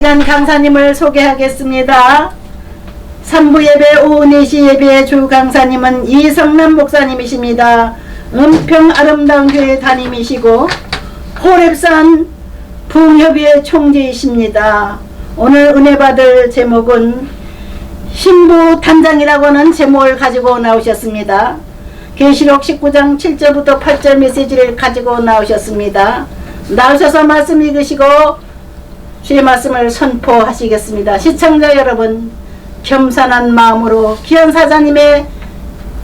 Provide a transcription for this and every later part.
강사님을 소개하겠습니다. 3부 예배 오후 4시 예배의 주 강사님은 이성남 목사님이십니다. 은평 아름다운 교회 담임이시고 호랩산 부흥협의회 총재이십니다. 오늘 은혜 받을 제목은 신부 단장이라고 하는 제목을 가지고 나오셨습니다. 계시록 19장 7절부터 8절 메시지를 가지고 나오셨습니다. 나오셔서 말씀 읽으시고 주의 말씀을 선포하시겠습니다. 시청자 여러분, 겸손한 마음으로 귀한 사자님의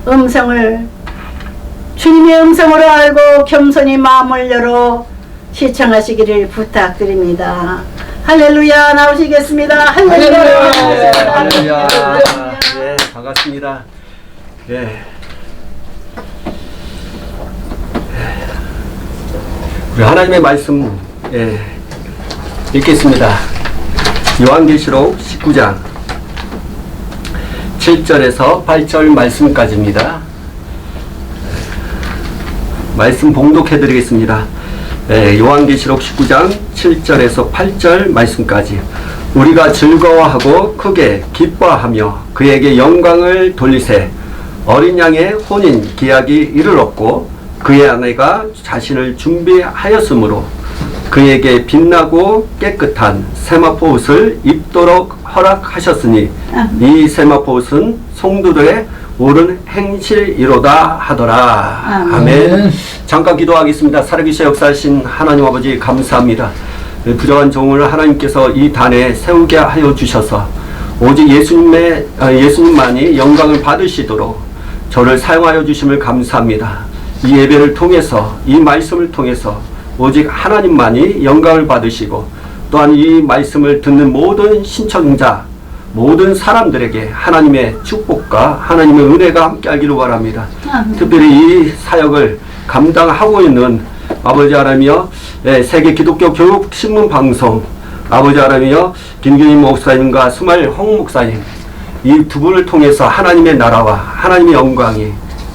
음성을, 주님의 음성으로 알고 겸손히 마음을 열어 시청하시기를 부탁드립니다. 할렐루야. 나오시겠습니다. 할렐루야. 할렐루야. 네, 반갑습니다. 네. 우리 하나님의 말씀 읽겠습니다. 요한계시록 19장 7절에서 8절 말씀까지입니다. 말씀 봉독해 드리겠습니다. 요한계시록 19장 7절에서 8절 말씀까지. 우리가 즐거워하고 크게 기뻐하며 그에게 영광을 돌리세. 어린 양의 혼인 계약이 이르렀고 그의 아내가 자신을 준비하였으므로 그에게 빛나고 깨끗한 세마포 옷을 입도록 허락하셨으니 이 세마포 옷은 성도들의 옳은 행실이로다 하더라. 아멘. 잠깐 기도하겠습니다. 살아계셔 역사하신 하나님 아버지 감사합니다. 부정한 종을 하나님께서 이 단에 세우게 하여 주셔서 오직 예수님만이 영광을 받으시도록 저를 사용하여 주심을 감사합니다. 이 예배를 통해서, 이 말씀을 통해서 오직 하나님만이 영광을 받으시고 또한 이 말씀을 듣는 모든 신청자, 모든 사람들에게 하나님의 축복과 하나님의 은혜가 함께하기를 바랍니다. 특별히 이 사역을 감당하고 있는 아버지 하나님이여, 세계 기독교 교육 신문 방송 아버지 하나님이여, 김균임 목사님과 수말 홍 목사님, 이 두 분을 통해서 하나님의 나라와 하나님의 영광이,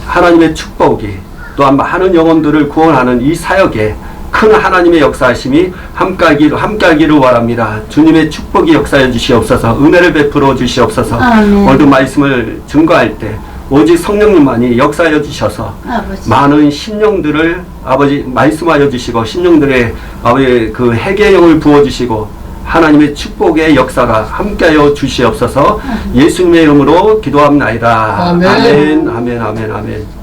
하나님의 축복이 또한 많은 영혼들을 구원하는 이 사역에 큰 하나님의 역사하심이 함께하기를 바랍니다. 주님의 축복이 역사해 주시옵소서. 은혜를 베풀어 주시옵소서. 아멘. 오늘도 말씀을 증거할 때 오직 성령님만이 역사하여 주셔서 아버지. 많은 심령들을 아버지 말씀하여 주시고 심령들의 아버지 그 회개형을 부어 주시고 하나님의 축복의 역사가 함께하여 주시옵소서. 예수님의 이름으로 기도합나이다. 아멘. 아멘. 아멘. 아멘. 아멘.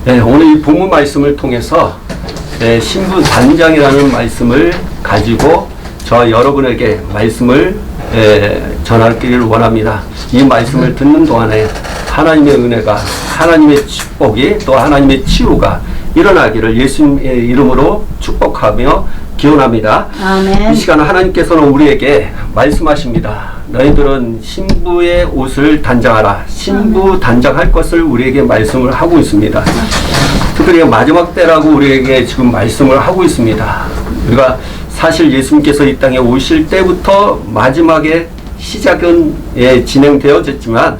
네, 오늘 이 본문 말씀을 통해서 신부 단장이라는 말씀을 가지고 저 여러분에게 말씀을 전하기를 원합니다. 이 말씀을 듣는 동안에 하나님의 은혜가, 하나님의 축복이 또 하나님의 치유가 일어나기를 예수님의 이름으로 축복하며 기원합니다. 아멘. 이 시간 하나님께서는 우리에게 말씀하십니다. 너희들은 신부의 옷을 단장하라. 신부 단장할 것을 우리에게 말씀을 하고 있습니다. 특별히 마지막 때라고 우리에게 지금 말씀을 하고 있습니다. 우리가 사실 예수님께서 이 땅에 오실 때부터 마지막에 시작은 진행되어졌지만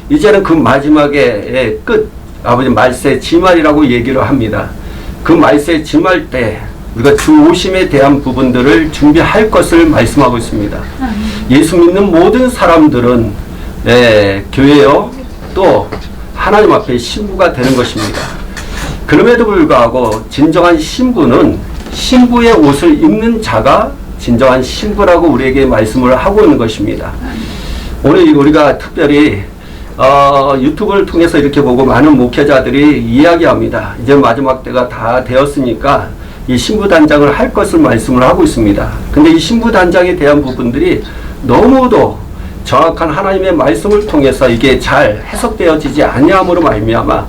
이제는 그 마지막의 끝, 아버지 말세 지말이라고 얘기를 합니다. 그 말세 지말 때 우리가 주 오심에 대한 부분들을 준비할 것을 말씀하고 있습니다. 예수 믿는 모든 사람들은 교회요 또 하나님 앞에 신부가 되는 것입니다. 그럼에도 불구하고 진정한 신부는 신부의 옷을 입는 자가 진정한 신부라고 우리에게 말씀을 하고 있는 것입니다. 오늘 우리가 특별히 유튜브를 통해서 이렇게 보고 많은 목회자들이 이야기합니다. 이제 마지막 때가 다 되었으니까 이 신부 단장을 할 것을 말씀을 하고 있습니다. 근데 이 신부 단장에 대한 부분들이 너무도 정확한 하나님의 말씀을 통해서 이게 잘 해석되어지지 아니함으로 말미암아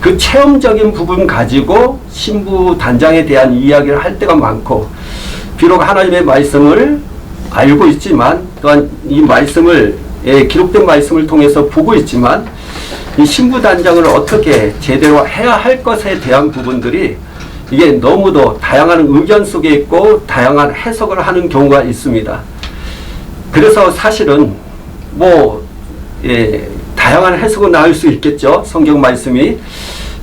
그 체험적인 부분 가지고 신부 단장에 대한 이야기를 할 때가 많고, 비록 하나님의 말씀을 알고 있지만 또한 이 말씀을 기록된 말씀을 통해서 보고 있지만 이 신부 단장을 어떻게 제대로 해야 할 것에 대한 부분들이 이게 너무도 다양한 의견 속에 있고 다양한 해석을 하는 경우가 있습니다. 그래서 사실은 다양한 해석은 나올 수 있겠죠. 성경 말씀이.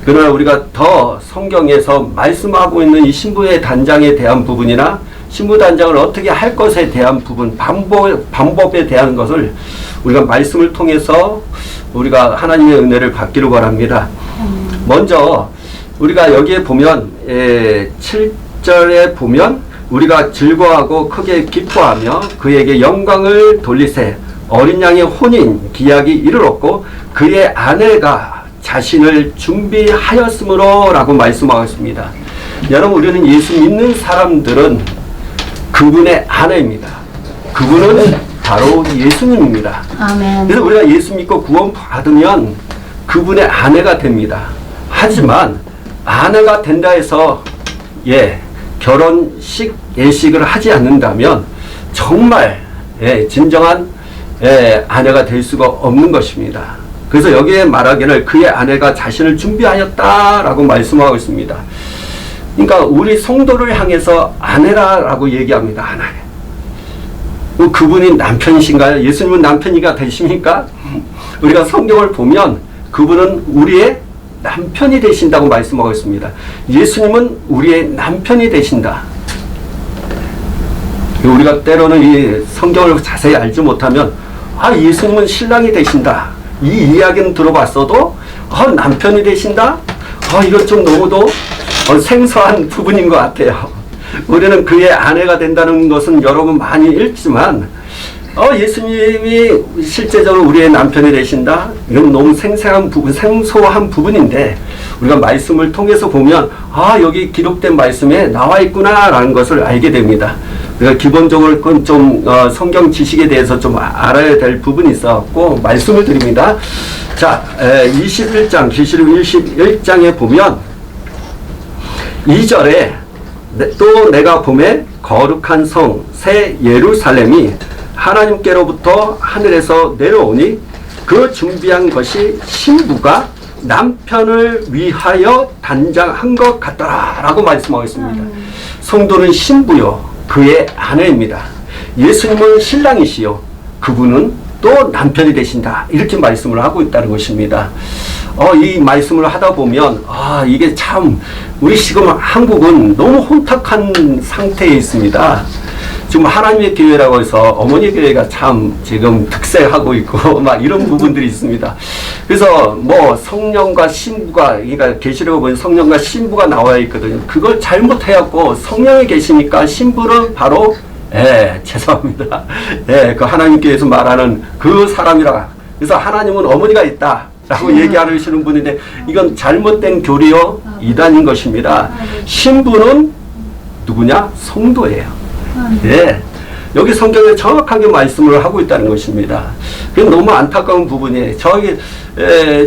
그러나 우리가 더 성경에서 말씀하고 있는 이 신부의 단장에 대한 부분이나 신부단장을 어떻게 할 것에 대한 부분, 방법에 대한 것을 우리가 말씀을 통해서 우리가 하나님의 은혜를 받기를 바랍니다. 먼저 우리가 여기에 보면 7절에 보면 우리가 즐거워하고 크게 기뻐하며 그에게 영광을 돌리세. 어린 양의 혼인 기약이 이르렀고 그의 아내가 자신을 준비하였으므로 라고 말씀하고 있습니다. 여러분, 우리는 예수 믿는 사람들은 그분의 아내입니다. 그분은 바로 예수님입니다. 아멘. 그래서 우리가 예수 믿고 구원 받으면 그분의 아내가 됩니다. 하지만 아내가 된다 해서 결혼식 예식을 하지 않는다면 정말 진정한 아내가 될 수가 없는 것입니다. 그래서 여기에 말하기를 그의 아내가 자신을 준비하였다라고 말씀하고 있습니다. 그러니까 우리 성도를 향해서 아내라고 얘기합니다. 아내. 그분이 남편이신가요? 예수님은 남편이가 되십니까? 우리가 성경을 보면 그분은 우리의 남편이 되신다고 말씀하고 있습니다. 예수님은 우리의 남편이 되신다. 우리가 때로는 이 성경을 자세히 알지 못하면 예수님은 신랑이 되신다. 이 이야기는 들어봤어도 남편이 되신다? 이건 좀 너무도 생소한 부분인 것 같아요. 우리는 그의 아내가 된다는 것은 여러분 많이 읽지만 예수님이 실제적으로 우리의 남편이 되신다? 이건 너무 생소한 부분인데 우리가 말씀을 통해서 보면 여기 기록된 말씀에 나와 있구나라는 것을 알게 됩니다. 그러니까 기본적으로 그건 좀 성경 지식에 대해서 좀 알아야 될 부분이 있어갖고 말씀을 드립니다. 자, 21장 계시록 21장에 보면 2절에 또 내가 보매 거룩한 성 새 예루살렘이 하나님께로부터 하늘에서 내려오니 그 준비한 것이 신부가 남편을 위하여 단장한 것 같더라 라고 말씀하고 있습니다. 성도는 신부요 그의 아내입니다. 예수님은 신랑이시요 그분은 또 남편이 되신다 이렇게 말씀을 하고 있다는 것입니다. 이 말씀을 하다 보면 이게 참 우리 지금 한국은 너무 혼탁한 상태에 있습니다. 지금 하나님의 교회라고 해서 어머니 교회가 참 지금 득세하고 있고 막 이런 부분들이 있습니다. 그래서 뭐 성령과 신부가 그러니까 계시록에 보면 성령과 신부가 나와 있거든요. 그걸 잘못해갖고 성령이 계시니까 신부는 바로 죄송합니다. 그 하나님 교회에서 말하는 그 사람이라. 그래서 하나님은 어머니가 있다. 라고 얘기하시는 분인데 이건 잘못된 교리요 이단인 것입니다. 신부는 누구냐? 성도예요. 여기 성경에 정확하게 말씀을 하고 있다는 것입니다. 그게 너무 안타까운 부분이에요.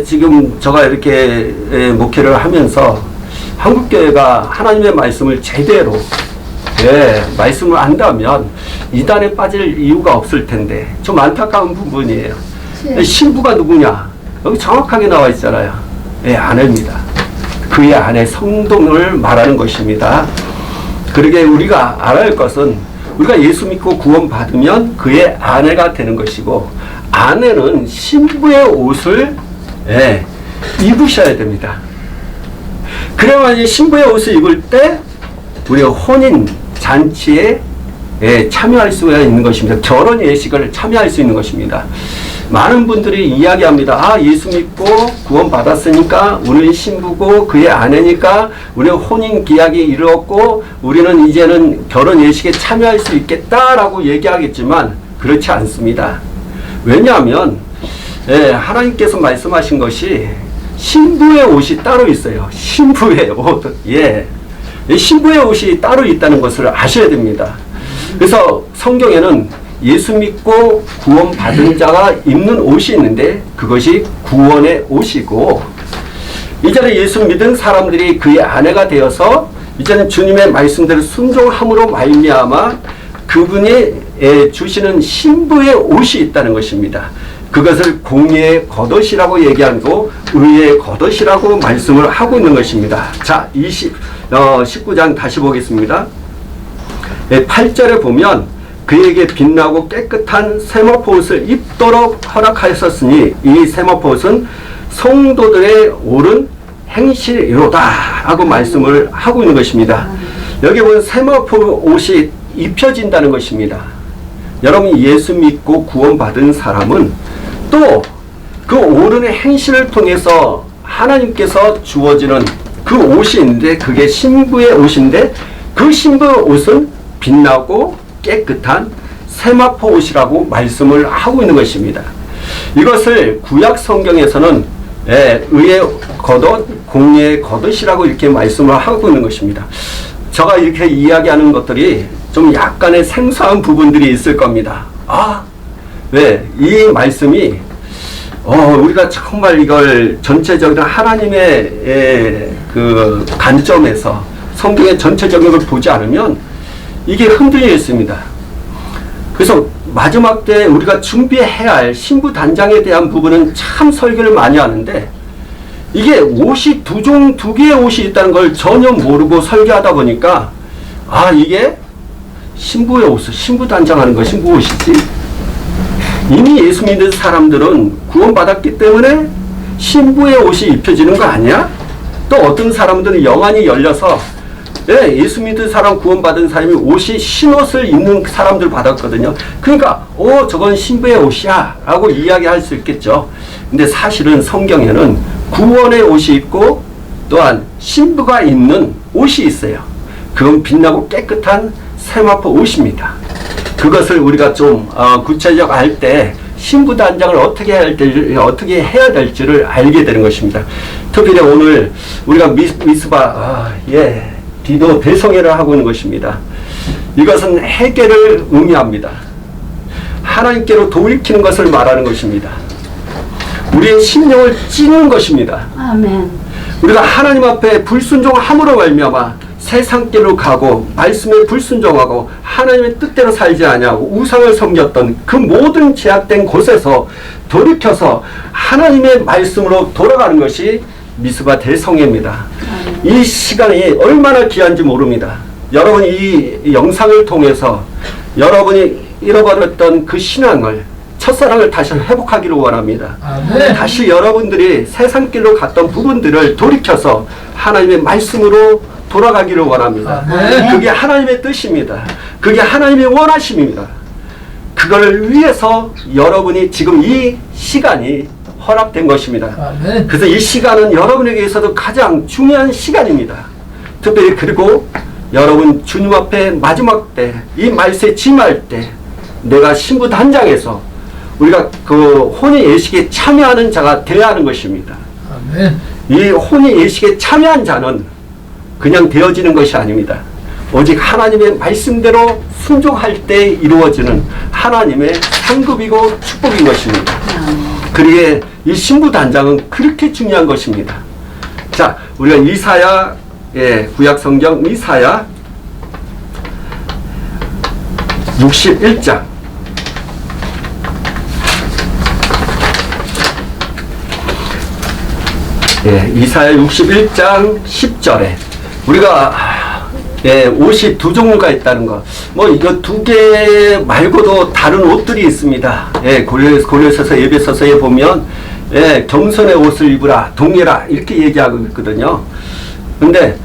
지금 제가 이렇게 목회를 하면서 한국교회가 하나님의 말씀을 제대로 말씀을 안다면 이단에 빠질 이유가 없을 텐데 좀 안타까운 부분이에요. 신부가 누구냐? 여기 정확하게 나와 있잖아요. 아내입니다. 그의 아내 성도를 말하는 것입니다. 그러게 우리가 알아야 할 것은 우리가 예수 믿고 구원받으면 그의 아내가 되는 것이고 아내는 신부의 옷을 입으셔야 됩니다. 그래야만 신부의 옷을 입을 때 우리가 혼인 잔치에 참여할 수가 있는 것입니다. 결혼 예식을 참여할 수 있는 것입니다. 많은 분들이 이야기합니다. 예수 믿고 구원 받았으니까 우리는 신부고 그의 아내니까 우리는 혼인 기약이 이르렀고 우리는 이제는 결혼 예식에 참여할 수 있겠다라고 얘기하겠지만 그렇지 않습니다. 왜냐하면 하나님께서 말씀하신 것이 신부의 옷이 따로 있어요. 신부의 옷. 신부의 옷이 따로 있다는 것을 아셔야 됩니다. 그래서 성경에는 예수 믿고 구원받은 자가 입는 옷이 있는데 그것이 구원의 옷이고 이제는 예수 믿은 사람들이 그의 아내가 되어서 이제는 주님의 말씀대로 순종함으로 말미암아 그분이 주시는 신부의 옷이 있다는 것입니다. 그것을 공의의 겉옷이라고 얘기하고 의의 겉옷이라고 말씀을 하고 있는 것입니다. 자, 19장 다시 보겠습니다. 8절에 보면 그에게 빛나고 깨끗한 세마포옷을 입도록 허락하였었으니 이 세마포옷은 성도들의 옳은 행실이로다 라고 말씀을 하고 있는 것입니다. 여기 보면 세마포옷이 입혀진다는 것입니다. 여러분, 예수 믿고 구원받은 사람은 또 그 오른의 행실을 통해서 하나님께서 주어지는 그 옷이 있는데, 그게 신부의 옷인데, 그 신부의 옷은 빛나고 깨끗한 세마포 옷이라고 말씀을 하고 있는 것입니다. 이것을 구약 성경에서는 의의 겉옷, 공의의 겉옷이라고 이렇게 말씀을 하고 있는 것입니다. 제가 이렇게 이야기하는 것들이 좀 약간의 생소한 부분들이 있을 겁니다. 이 말씀이 우리가 정말 이걸 전체적인 하나님의 그 관점에서 성경의 전체적인 걸 보지 않으면 이게 흔들려 있습니다. 그래서 마지막 때 우리가 준비해야 할 신부 단장에 대한 부분은 참 설교를 많이 하는데, 이게 옷이 두 개의 옷이 있다는 걸 전혀 모르고 설교하다 보니까 이게 신부의 옷, 신부 단장하는 것이 무엇이지? 이미 예수 믿는 사람들은 구원받았기 때문에 신부의 옷이 입혀지는 거 아니야? 또 어떤 사람들은 영안이 열려서 예수 믿는 사람, 구원받은 사람이 옷이 흰옷을 입는 사람들 받았거든요. 그러니까 저건 신부의 옷이야 라고 이야기할 수 있겠죠. 근데 사실은 성경에는 구원의 옷이 있고 또한 신부가 입는 옷이 있어요. 그건 빛나고 깨끗한 세마포 옷입니다. 그것을 우리가 좀 구체적 알 때 신부 단장을 어떻게 해야 될지를 알게 되는 것입니다. 특히 오늘 우리가 미스바 디도 대성회를 하고 있는 것입니다. 이것은 회개를 의미합니다. 하나님께로 돌이키는 것을 말하는 것입니다. 우리의 심령을 찌는 것입니다. 아멘. 우리가 하나님 앞에 불순종함으로 말미암아 세상길로 가고 말씀에 불순종하고 하나님의 뜻대로 살지 아니하고 우상을 섬겼던 그 모든 제약된 곳에서 돌이켜서 하나님의 말씀으로 돌아가는 것이 미스바 대성회입니다. 이 시간이 얼마나 귀한지 모릅니다. 여러분, 이 영상을 통해서 여러분이 잃어버렸던 그 신앙을, 첫사랑을 다시 회복하기를 원합니다. 다시 여러분들이 세상길로 갔던 부분들을 돌이켜서 하나님의 말씀으로 돌아가기를 원합니다. 그게 하나님의 뜻입니다. 그게 하나님의 원하심입니다. 그걸 위해서 여러분이 지금 이 시간이 허락된 것입니다. 그래서 이 시간은 여러분에게 있어서 가장 중요한 시간입니다. 특별히 그리고 여러분 주님 앞에 마지막 때, 이 말세 짐할 때 내가 신부 단장에서 우리가 그 혼의 예식에 참여하는 자가 되어야 하는 것입니다. 이 혼의 예식에 참여한 자는 그냥 되어지는 것이 아닙니다. 오직 하나님의 말씀대로 순종할 때 이루어지는 하나님의 상급이고 축복인 것입니다. 그리고 이 신부 단장은 그렇게 중요한 것입니다. 자, 우리가 이사야, 구약 성경 이사야 61장. 이사야 61장 10절에 우리가 옷이 두 종류가 있다는 것. 이거 두 개 말고도 다른 옷들이 있습니다. 고려서서 에베소서에 보면 겸손의 옷을 입으라, 동해라 이렇게 얘기하고 있거든요. 근데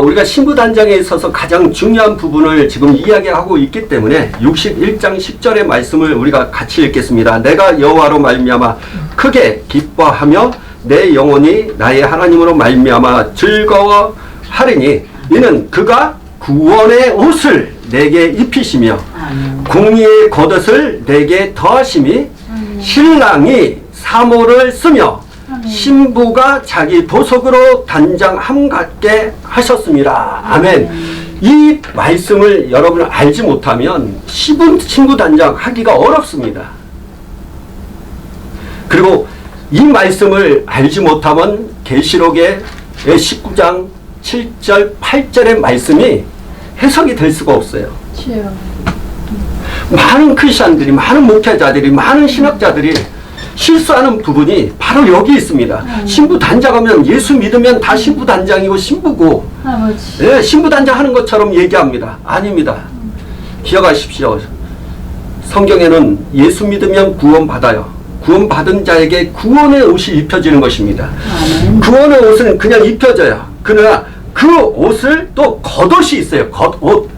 우리가 신부 단장에 있어서 가장 중요한 부분을 지금 이야기하고 있기 때문에 61장 10절의 말씀을 우리가 같이 읽겠습니다. 내가 여호와로 말미암아 크게 기뻐하며 내 영혼이 나의 하나님으로 말미암아 즐거워하리니 이는 그가 구원의 옷을 내게 입히시며 공의의 겉옷을 내게 더하심이 신랑이 사모를 쓰며 신부가 자기 보석으로 단장함 같게 하셨습니다. 아멘. 이 말씀을 여러분 알지 못하면 신부 단장 하기가 어렵습니다. 그리고 이 말씀을 알지 못하면 계시록의 19장 7절 8절의 말씀이 해석이 될 수가 없어요. 많은 크리스천들이, 많은 목회자들이, 많은 신학자들이 실수하는 부분이 바로 여기 있습니다. 신부 단장하면 예수 믿으면 다 신부 단장이고 신부고 신부 단장하는 것처럼 얘기합니다. 아닙니다. 기억하십시오. 성경에는 예수 믿으면 구원받아요. 구원받은 자에게 구원의 옷이 입혀지는 것입니다. 구원의 옷은 그냥 입혀져요. 그러나 그 옷을 또 겉옷이 있어요. 겉옷.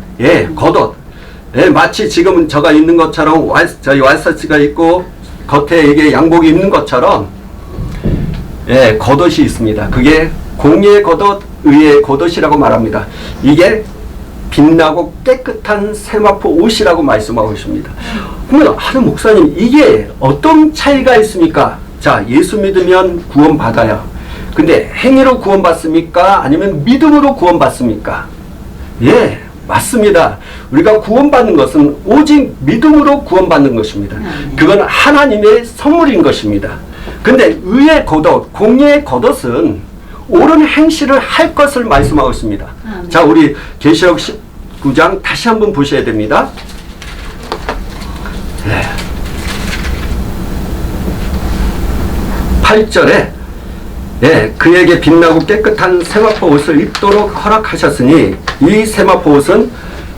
겉옷. 예, 마치 지금 저가 있는 것처럼 저희 와이셔츠가 있고 겉에 이게 양복이 입는 것처럼 예, 겉옷이 있습니다. 그게 공의의 겉옷, 의의 겉옷이라고 말합니다. 이게 빛나고 깨끗한 세마포 옷이라고 말씀하고 있습니다. 그러면 하는 목사님, 이게 어떤 차이가 있습니까? 자, 예수 믿으면 구원받아요. 근데 행위로 구원받습니까? 아니면 믿음으로 구원받습니까? 예, 맞습니다. 우리가 구원받는 것은 오직 믿음으로 구원받는 것입니다. 그건 하나님의 선물인 것입니다. 근데 의의 겉옷, 공의의 겉옷은 옳은 행실을 할 것을 말씀하고 있습니다. 자, 우리 계시록 19장 다시 한번 보셔야 됩니다. 네. 8절에 예, 그에게 빛나고 깨끗한 세마포 옷을 입도록 허락하셨으니 이 세마포 옷은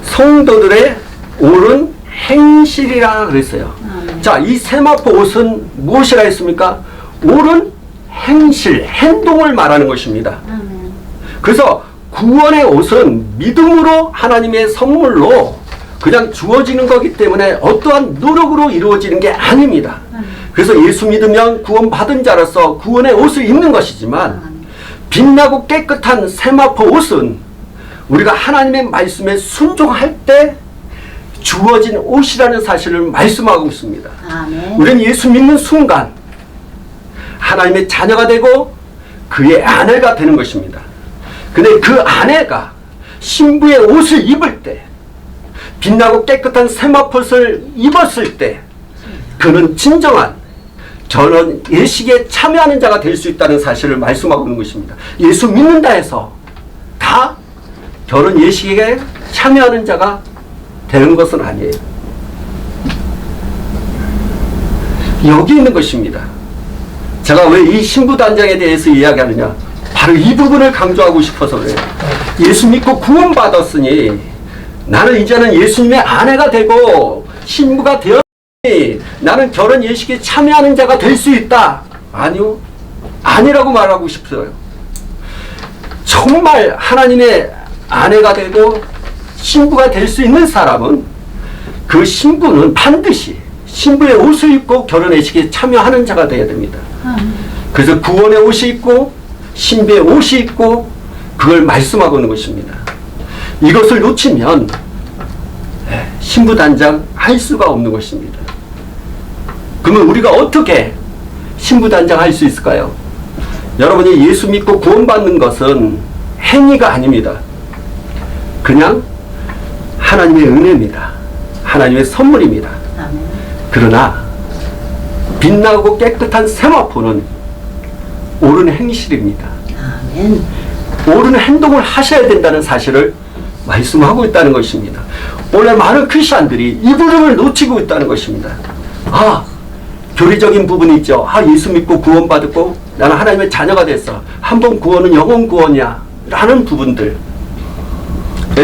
성도들의 옳은 행실이라 그랬어요. 자, 이 세마포 옷은 무엇이라 했습니까? 옳은 행실, 행동을 말하는 것입니다. 그래서 구원의 옷은 믿음으로 하나님의 선물로 그냥 주어지는 거기 때문에 어떠한 노력으로 이루어지는 게 아닙니다. 그래서 예수 믿으면 구원받은 자로서 구원의 옷을 입는 것이지만 빛나고 깨끗한 세마포 옷은 우리가 하나님의 말씀에 순종할 때 주어진 옷이라는 사실을 말씀하고 있습니다. 우리는 예수 믿는 순간 하나님의 자녀가 되고 그의 아내가 되는 것입니다. 근데 그 아내가 신부의 옷을 입을 때, 빛나고 깨끗한 세마포옷을 입었을 때 그는 진정한 결혼 예식에 참여하는 자가 될 수 있다는 사실을 말씀하고 있는 것입니다. 예수 믿는다 해서 다 결혼 예식에 참여하는 자가 되는 것은 아니에요. 여기 있는 것입니다. 제가 왜 이 신부단장에 대해서 이야기하느냐, 바로 이 부분을 강조하고 싶어서 그래요. 예수 믿고 구원받았으니 나는 이제는 예수님의 아내가 되고 신부가 되었으니 나는 결혼 예식에 참여하는 자가 될 수 있다. 아니요, 아니라고 말하고 싶어요. 정말 하나님의 아내가 되고 신부가 될 수 있는 사람은 그 신부는 반드시 신부의 옷을 입고 결혼 예식에 참여하는 자가 되어야 됩니다. 그래서 구원의 옷이 있고 신부의 옷이 있고 그걸 말씀하고 있는 것입니다. 이것을 놓치면 신부단장 할 수가 없는 것입니다. 그러면 우리가 어떻게 신부단장 할 수 있을까요? 여러분이 예수 믿고 구원받는 것은 행위가 아닙니다. 그냥 하나님의 은혜입니다. 하나님의 선물입니다. 그러나 빛나고 깨끗한 세마포는 옳은 행실입니다. 아멘. 옳은 행동을 하셔야 된다는 사실을 말씀하고 있다는 것입니다. 오늘 많은 크리스천들이 이 부분을 놓치고 있다는 것입니다. 아, 교리적인 부분이 있죠. 아, 예수 믿고 구원받았고 나는 하나님의 자녀가 됐어. 한 번 구원은 영원 구원이야 라는 부분들,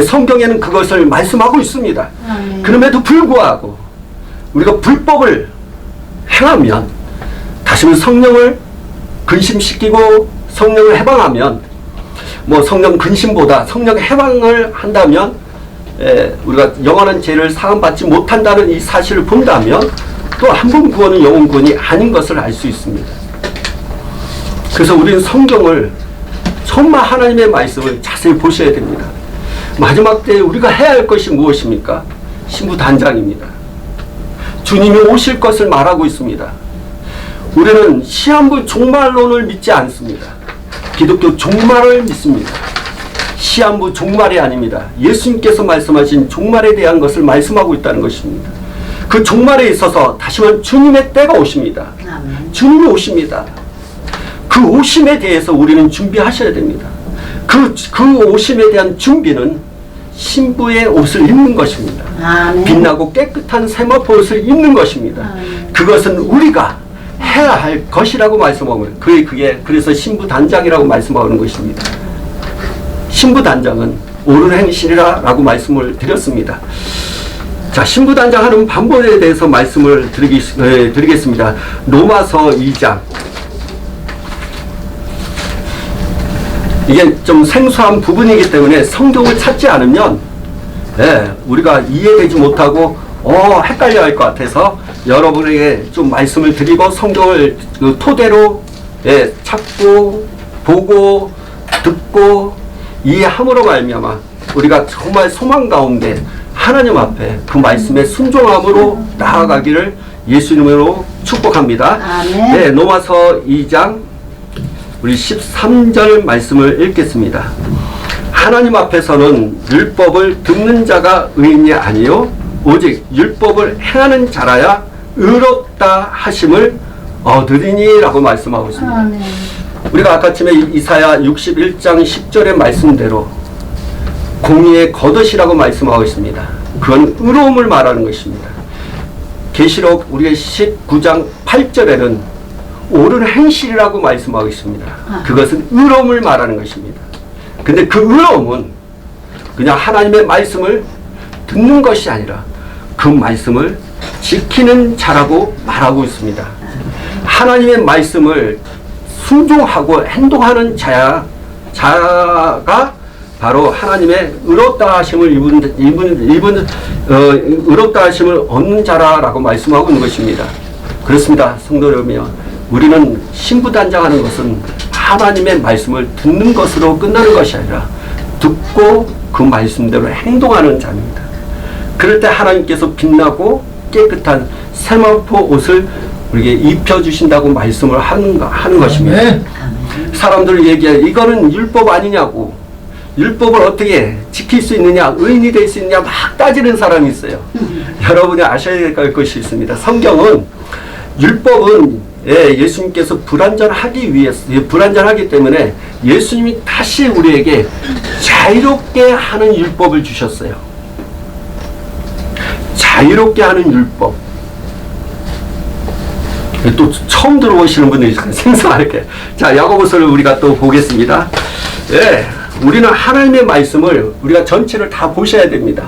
성경에는 그것을 말씀하고 있습니다. 그럼에도 불구하고 우리가 불법을 행하면, 다시는 성령을 근심시키고 성령을 해방하면, 뭐 성령 근심보다 성령 해방을 한다면 우리가 영원한 죄를 사함받지 못한다는 이 사실을 본다면 또 한 번 구원은 영원 구원이 아닌 것을 알 수 있습니다. 그래서 우리는 성경을, 정말 하나님의 말씀을 자세히 보셔야 됩니다. 마지막 때에 우리가 해야 할 것이 무엇입니까? 신부단장입니다. 주님이 오실 것을 말하고 있습니다. 우리는 시한부 종말론을 믿지 않습니다. 기독교 종말을 믿습니다. 시한부 종말이 아닙니다. 예수님께서 말씀하신 종말에 대한 것을 말씀하고 있다는 것입니다. 그 종말에 있어서 다시 말하면 주님의 때가 오십니다. 주님이 오십니다. 그 오심에 대해서 우리는 준비하셔야 됩니다. 그 오심에 대한 준비는 신부의 옷을 입는 것입니다. 아멘. 빛나고 깨끗한 세마포 옷을 입는 것입니다. 아멘. 그것은 우리가 해야 할 것이라고 말씀하고, 그게 그래서 신부단장이라고 말씀하는 것입니다. 신부단장은 옳은 행실이라고 말씀을 드렸습니다. 자, 신부단장하는 방법에 대해서 말씀을 드리겠습니다. 로마서 2장. 이게 좀 생소한 부분이기 때문에 성경을 찾지 않으면 우리가 이해되지 못하고 헷갈려 할 것 같아서 여러분에게 좀 말씀을 드리고 성경을 그 토대로 찾고 보고 듣고 이해함으로 말미암아 우리가 정말 소망 가운데 하나님 앞에 그 말씀에 순종함으로 나아가기를 예수님으로 축복합니다. 아멘. 로마서 2장 우리 13절 말씀을 읽겠습니다. 하나님 앞에서는 율법을 듣는 자가 의인이 아니요 오직 율법을 행하는 자라야 의롭다 하심을 얻으리니 라고 말씀하고 있습니다. 아멘. 우리가 아까 아침에 이사야 61장 10절의 말씀대로 공의의 겉옷이라고 말씀하고 있습니다. 그건 의로움을 말하는 것입니다. 계시록 우리가 19장 8절에는 옳은 행실이라고 말씀하고 있습니다. 그것은 의로움을 말하는 것입니다. 근데 그 의로움은 그냥 하나님의 말씀을 듣는 것이 아니라 그 말씀을 지키는 자라고 말하고 있습니다. 하나님의 말씀을 순종하고 행동하는 자가 바로 하나님의 의롭다 하심을 의롭다 하심을 얻는 자라라고 말씀하고 있는 것입니다. 그렇습니다. 성도 여러분, 우리는 신부단장하는 것은 하나님의 말씀을 듣는 것으로 끝나는 것이 아니라 듣고 그 말씀대로 행동하는 자입니다. 그럴 때 하나님께서 빛나고 깨끗한 세마포 옷을 우리에게 입혀주신다고 말씀을 하는 것입니다. 사람들 얘기해 이거는 율법 아니냐고, 율법을 어떻게 지킬 수 있느냐, 의인이 될 수 있느냐 막 따지는 사람이 있어요. 여러분이 아셔야 될 것이 있습니다. 성경은 율법은 예수님께서 불완전하기 때문에 예수님이 다시 우리에게 자유롭게 하는 율법을 주셨어요. 자유롭게 하는 율법. 또 처음 들어보시는 분들이 생소하게. 자, 야고보서를 우리가 또 보겠습니다. 우리는 하나님의 말씀을 우리가 전체를 다 보셔야 됩니다.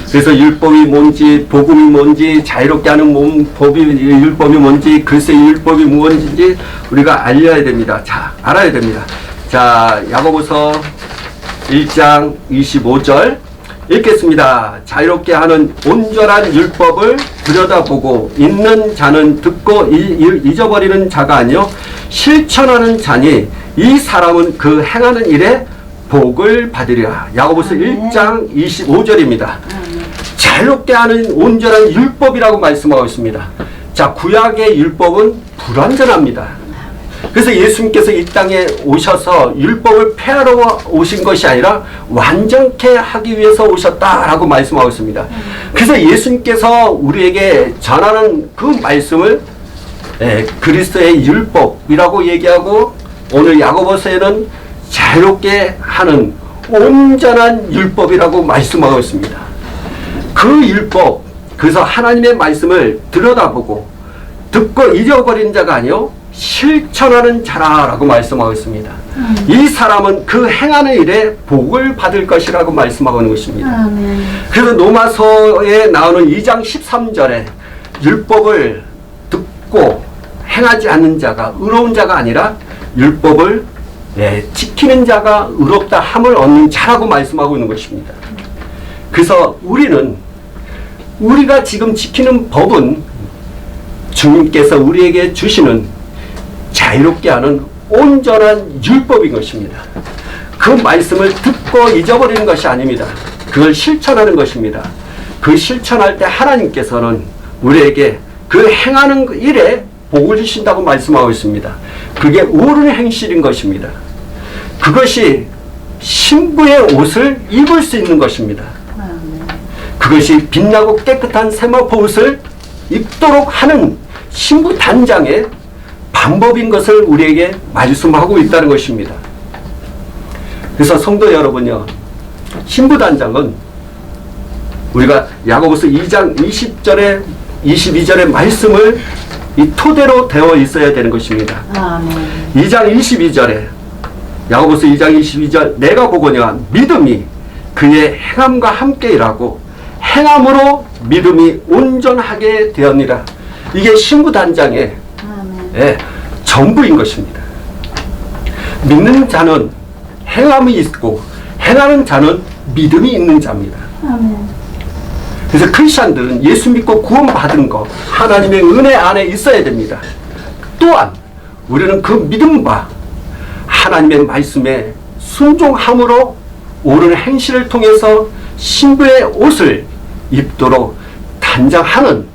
그래서 율법이 뭔지, 복음이 뭔지, 자유롭게 하는 율법이 뭔지, 글쎄 율법이 무엇인지 우리가 알려야 됩니다. 자, 알아야 됩니다. 자, 야고보서 1장 25절 읽겠습니다. 자유롭게 하는 온전한 율법을 들여다보고 있는 자는 듣고 잊어버리는 자가 아니요 실천하는 자니 이 사람은 그 행하는 일에 복을 받으리라. 야고보서 1장 25절입니다. 자유롭게 하는 온전한 율법이라고 말씀하고 있습니다. 자, 구약의 율법은 불완전합니다. 그래서 예수님께서 이 땅에 오셔서 율법을 폐하러 오신 것이 아니라 완전케 하기 위해서 오셨다라고 말씀하고 있습니다. 그래서 예수님께서 우리에게 전하는 그 말씀을 그리스도의 율법이라고 얘기하고, 오늘 야고보서에는 자유롭게 하는 온전한 율법이라고 말씀하고 있습니다. 그 율법, 그래서 하나님의 말씀을 들여다보고 듣고 잊어버리는 자가 아니요 실천하는 자라라고 말씀하고 있습니다. 이 사람은 그 행하는 일에 복을 받을 것이라고 말씀하고 있는 것입니다. 그래서 로마서에 나오는 2장 13절에 율법을 듣고 행하지 않는 자가 의로운 자가 아니라 율법을 지키는 자가 의롭다 함을 얻는 자라고 말씀하고 있는 것입니다. 그래서 우리가 지금 지키는 법은 주님께서 우리에게 주시는 자유롭게 하는 온전한 율법인 것입니다. 그 말씀을 듣고 잊어버리는 것이 아닙니다. 그걸 실천하는 것입니다. 그 실천할 때 하나님께서는 우리에게 그 행하는 일에 복을 주신다고 말씀하고 있습니다. 그게 옳은 행실인 것입니다. 그것이 신부의 옷을 입을 수 있는 것입니다. 그것이 빛나고 깨끗한 세마포 옷을 입도록 하는 신부 단장의 방법인 것을 우리에게 말씀하고 있다는 것입니다. 그래서 성도 여러분요, 신부 단장은 우리가 야고보서 2장 20절에 22절의 말씀을 이 토대로 되어 있어야 되는 것입니다. 2장 22절에 야고보서 2장 22절 내가 보거니와 믿음이 그의 행함과 함께 일하고 행함으로 믿음이 온전하게 되었니라. 이게 신부 단장의 전부인 것입니다. 믿는 자는 행함이 있고 행하는 자는 믿음이 있는 자입니다. 아멘. 그래서 크리스천들은 예수 믿고 구원받은 것, 하나님의 은혜 안에 있어야 됩니다. 또한 우리는 그 믿음과 하나님의 말씀에 순종함으로 옳은 행실을 통해서 신부의 옷을 입도록 단장하는,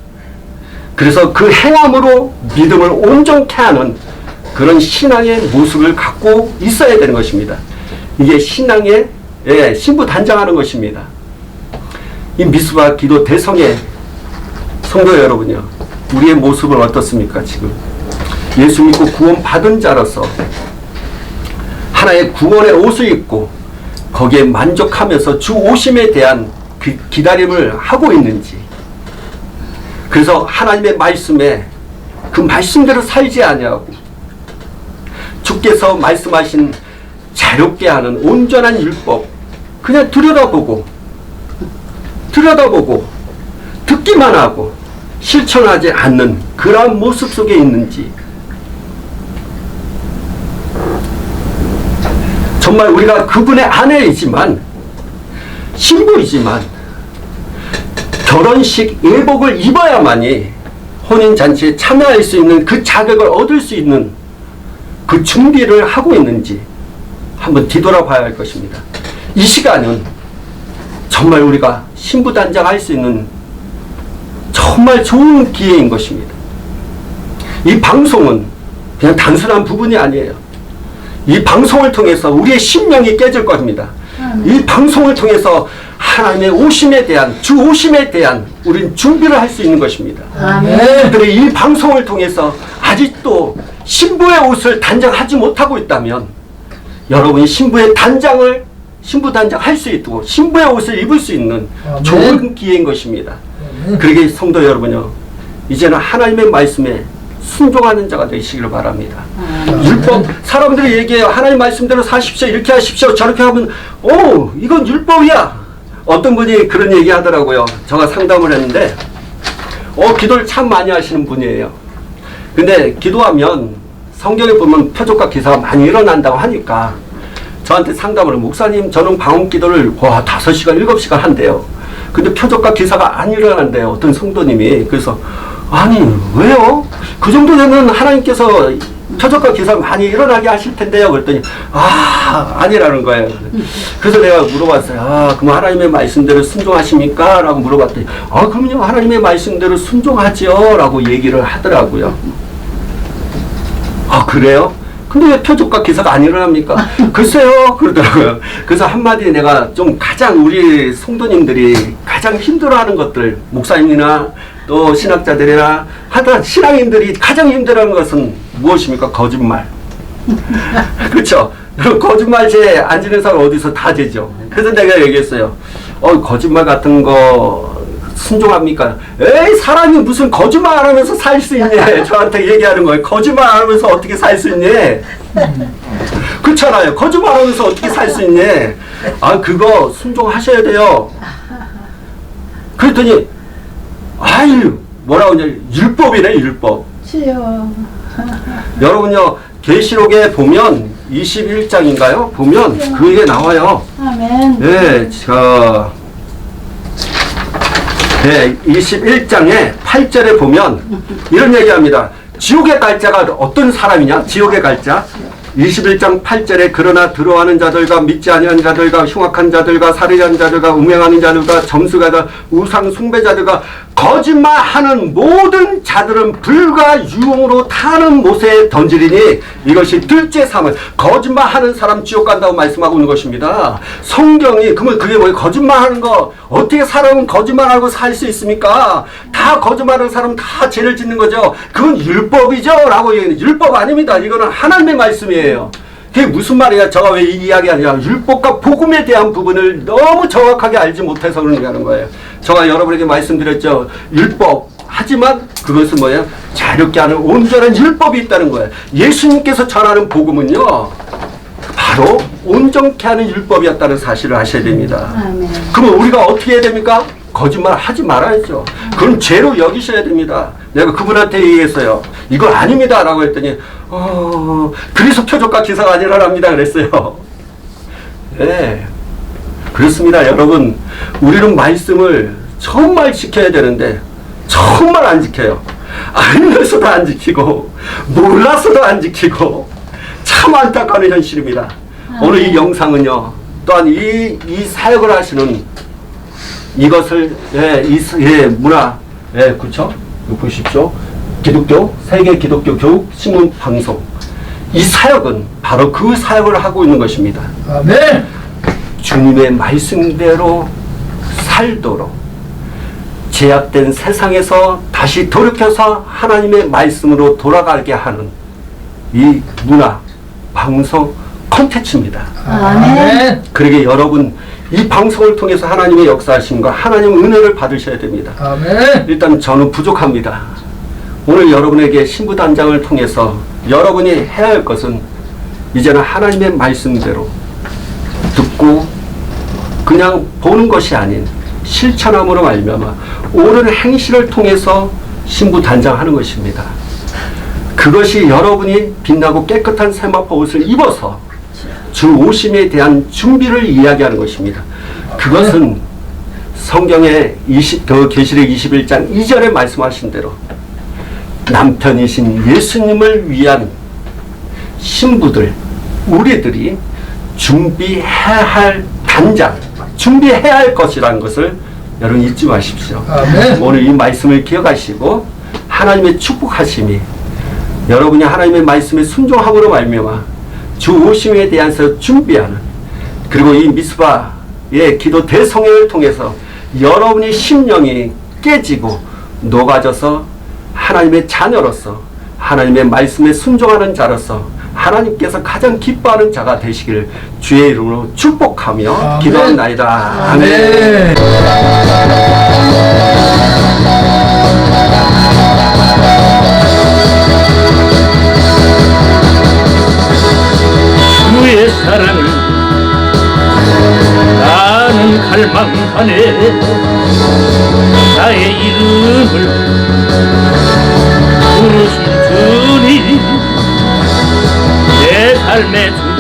그래서 그 행함으로 믿음을 온전케 하는 그런 신앙의 모습을 갖고 있어야 되는 것입니다. 이게 신앙의 신부 단장하는 것입니다. 이 미스바 기도 대성의 성도 여러분요, 우리의 모습은 어떻습니까? 지금 예수 믿고 구원받은 자로서 하나의 구원의 옷을 입고 거기에 만족하면서 주 오심에 대한 그 기다림을 하고 있는지, 그래서 하나님의 말씀에 그 말씀대로 살지 아니하고 주께서 말씀하신 자유롭게 하는 온전한 율법 그냥 들여다보고 듣기만 하고 실천하지 않는 그러한 모습 속에 있는지, 정말 우리가 그분의 아내이지만 신부이지만 결혼식 예복을 입어야만이 혼인잔치에 참여할 수 있는 그 자격을 얻을 수 있는 그 준비를 하고 있는지 한번 뒤돌아봐야 할 것입니다. 이 시간은 정말 우리가 신부단장할 수 있는 정말 좋은 기회인 것입니다. 이 방송은 그냥 단순한 부분이 아니에요. 이 방송을 통해서 우리의 심령이 깨질 것입니다. 이 방송을 통해서 하나님의 오심에 대한, 주 오심에 대한 우린 준비를 할 수 있는 것입니다. 그들의 이 방송을 통해서 아직도 신부의 옷을 단장하지 못하고 있다면 여러분이 신부 단장 할 수 있고 신부의 옷을 입을 수 있는 좋은 기회인 것입니다. 그러게 성도 여러분요, 이제는 하나님의 말씀에 순종하는 자가 되시기를 바랍니다. 율법, 사람들이 얘기해요. 하나님 말씀대로 사십시오, 이렇게 하십시오, 저렇게 하면 이건 율법이야. 어떤 분이 그런 얘기 하더라고요. 제가 상담을 했는데 기도를 참 많이 하시는 분이에요. 근데 기도하면 성경에 보면 표적과 기사가 많이 일어난다고 하니까 저한테 상담을, 목사님 저는 방언 기도를 5시간 7시간 한대요. 근데 표적과 기사가 안 일어난대요, 어떤 성도님이. 그래서 아니 왜요? 그 정도 되면 하나님께서 표적과 기사가 많이 일어나게 하실 텐데요. 그랬더니 아니라는 거예요. 그래서 내가 물어봤어요. 그럼 하나님의 말씀대로 순종하십니까? 라고 물어봤더니 그럼요, 하나님의 말씀대로 순종하지요 라고 얘기를 하더라고요. 그래요? 근데 왜 표적과 기사가 안 일어납니까? 글쎄요, 그러더라고요. 그래서 한마디 내가 좀 가장 우리 성도님들이 가장 힘들어하는 것들, 목사님이나 또 신학자들이나 하여튼 신앙인들이 가장 힘들어하는 것은 무엇입니까? 거짓말. 그렇죠? 거짓말죄에 안 지는 사람 어디서 다 되죠. 그래서 내가 얘기했어요. 거짓말 같은 거 순종합니까? 에이, 사람이 무슨 거짓말 안 하면서 살 수 있냐? 저한테 얘기하는 거예요. 거짓말 안 하면서 어떻게 살 수 있니? 그렇잖아요. 거짓말 하면서 어떻게 살 수 있니? 그거 순종하셔야 돼요. 그랬더니 뭐라고 하냐, 율법이네, 율법. 여러분요, 계시록에 보면 21장인가요? 보면 그게 나와요. 아멘. 네, 21장에 8절에 보면 이런 얘기합니다. 지옥에 갈 자가 어떤 사람이냐? 지옥에 갈 자. 21장 8절에 그러나 들어가는 자들과 믿지 아니하는 자들과 흉악한 자들과 살인하는 자들과 음행하는 자들과 점수가다 우상 숭배자들과 거짓말하는 모든 자들은 불과 유혹으로 타는 못에 던지리니 이것이 둘째 삶을, 거짓말하는 사람 지옥 간다고 말씀하고 있는 것입니다. 성경이 그러면 그게 뭐예요? 거짓말하는 거, 어떻게 사람은 거짓말하고 살 수 있습니까? 다 거짓말하는 사람 다 죄를 짓는 거죠. 그건 율법이죠 라고 얘기해요. 율법 아닙니다. 이거는 하나님의 말씀이에요. 그게 무슨 말이야? 제가 왜 이 이야기하냐? 율법과 복음에 대한 부분을 너무 정확하게 알지 못해서 그러는 거예요. 제가 여러분에게 말씀드렸죠. 율법, 하지만 그것은 뭐예요? 자유롭게 하는 온전한 율법이 있다는 거예요. 예수님께서 전하는 복음은요, 바로 온전케 하는 율법이었다는 사실을 아셔야 됩니다. 그러면 우리가 어떻게 해야 됩니까? 거짓말 하지 말아야죠. 그건 죄로 여기셔야 됩니다. 내가 그분한테 얘기했어요. 이거 아닙니다 라고 했더니 그래서 표적과 기사가 안 일어납니다 그랬어요. 네. 그렇습니다, 여러분. 우리는 말씀을 정말 지켜야 되는데 정말 안 지켜요. 알면서도 안 지키고 몰라서도 안 지키고 참 안타까운 현실입니다. 오늘 이 영상은요, 또한 이 사역을 하시는 이것을 문화, 그렇죠? 보십시오. 기독교 세계 기독교 교육 신문 방송, 이 사역은 바로 그 사역을 하고 있는 것입니다. 아멘. 주님의 말씀대로 살도록 제약된 세상에서 다시 돌이켜서 하나님의 말씀으로 돌아가게 하는 이 문화 방송 콘텐츠입니다. 아멘. 그러게 여러분, 이 방송을 통해서 하나님의 역사하심과 하나님의 은혜를 받으셔야 됩니다. 아멘. 일단 저는 부족합니다. 오늘 여러분에게 신부단장을 통해서 여러분이 해야 할 것은 이제는 하나님의 말씀대로 듣고 그냥 보는 것이 아닌 실천함으로 말미암아 옳은 행실을 통해서 신부단장하는 것입니다. 그것이 여러분이 빛나고 깨끗한 세마포 옷을 입어서 주 오심에 대한 준비를 이야기하는 것입니다. 그것은 성경의 계시록 21장 2절에 말씀하신 대로 남편이신 예수님을 위한 신부들, 우리들이 준비해야 할 단장, 준비해야 할 것이라는 것을 여러분 잊지 마십시오. 아멘. 오늘 이 말씀을 기억하시고 하나님의 축복하심이 여러분이 하나님의 말씀에 순종함으로 말미암아 주 오심에 대해서 준비하는, 그리고 이 미스바의 기도 대성회를 통해서 여러분의 심령이 깨지고 녹아져서 하나님의 자녀로서 하나님의 말씀에 순종하는 자로서 하나님께서 가장 기뻐하는 자가 되시기를 주의 이름으로 축복하며 아멘. 기도합니다. 아멘. 아멘. 주의 사랑을 나는 갈망하네. 나의 이름을 부르신 주님, 내 삶의 주님,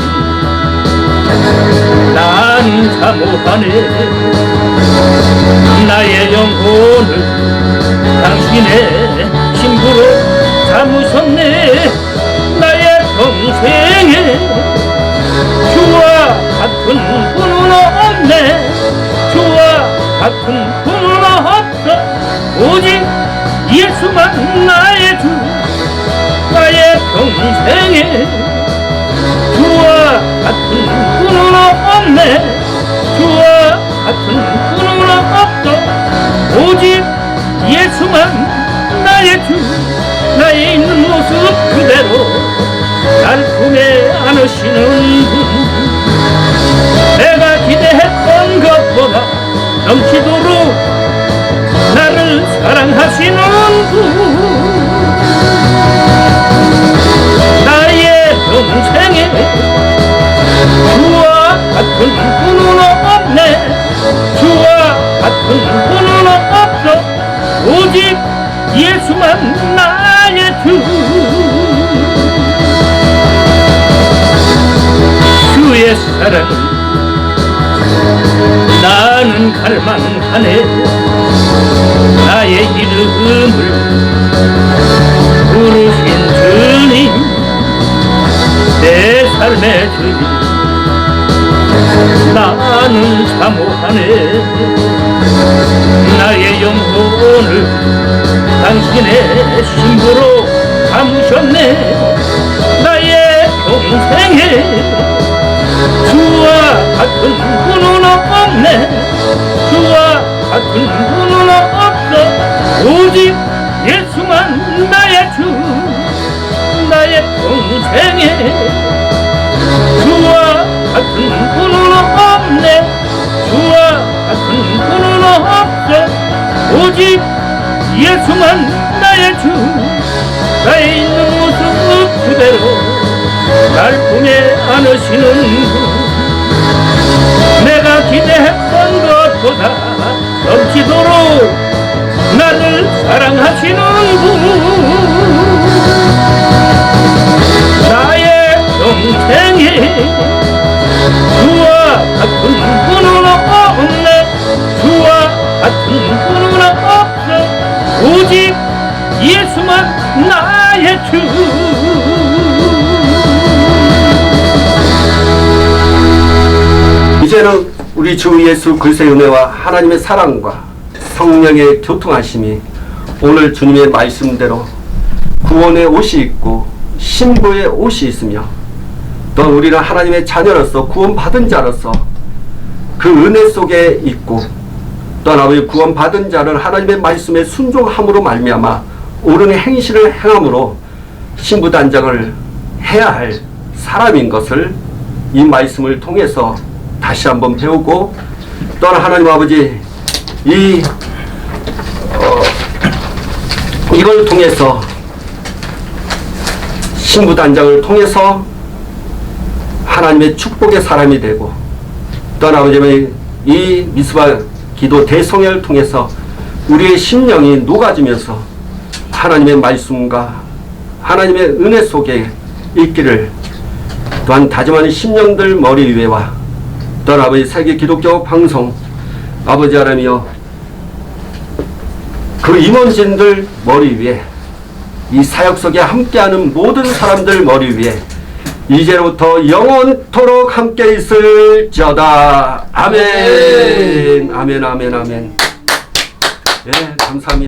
나는 사모하네. 나의 영혼을 당신의 신부로 삼으셨네. 나의 평생에 주와 같은 분은 없네. 주와 같은 분은 없어. 오직 예수만 나의 주. 나의 평생에 주와 같은 분은 없네. 주와 같은 분은 없어. 오직 예수만 나의 주. 나의 있는 모습 그대로 날 품에 안으시는 분, 내가 기대했던 것보다 넘치도록 나를 사랑하시는 분, 나의 평생에 주와 같은 분은 없네. 주와 같은 분은 없어. 오직 예수만 나의 주. 주의 사랑을 나는 갈망하네. 나의 이름을 부르신 주님, 내 삶의 주님, 나는 사모하네. 나의 영혼을 당신의 신부로 삼으셨네. 나의 평생에 주와 같은 분은 없네. 주와 같은 분은 없어. 오직 예수만 나의 주. 나의 평생에 주와 같은 분은 없네. 주와 같은 분은 없어. 오직 예수만 나의 주. 나의 있는 모습 그대로 날 품에 안으시는 분, 내가 기대했던 것보다 넘치도록 나를 사랑하시는 분, 나의 평생에 주와 같은 분은 나의 주. 이제는 우리 주 예수 그리스도의 은혜와 하나님의 사랑과 성령의 교통하심이 오늘 주님의 말씀대로 구원의 옷이 있고 신부의 옷이 있으며 또 우리는 하나님의 자녀로서 구원받은 자로서 그 은혜 속에 있고 또 아버지 구원받은 자를 하나님의 말씀에 순종함으로 말미암아 옳은 행실을 행함으로 신부단장을 해야 할 사람인 것을 이 말씀을 통해서 다시 한번 배우고 또한 하나님 아버지 이걸 통해서 신부단장을 통해서 하나님의 축복의 사람이 되고 또한 아버지 이 미스바 기도 대성회를 통해서 우리의 심령이 녹아지면서 하나님의 말씀과 하나님의 은혜 속에 있기를 또한 다짐하는 심령들 머리 위에와 또한 아버지 세계 기독교 방송 아버지 하나님이여 그 임원진들 머리 위에 이 사역 속에 함께하는 모든 사람들 머리 위에 이제부터 영원토록 함께 있을지어다. 아멘. 아멘. 아멘. 아멘. 예, 감사합니다.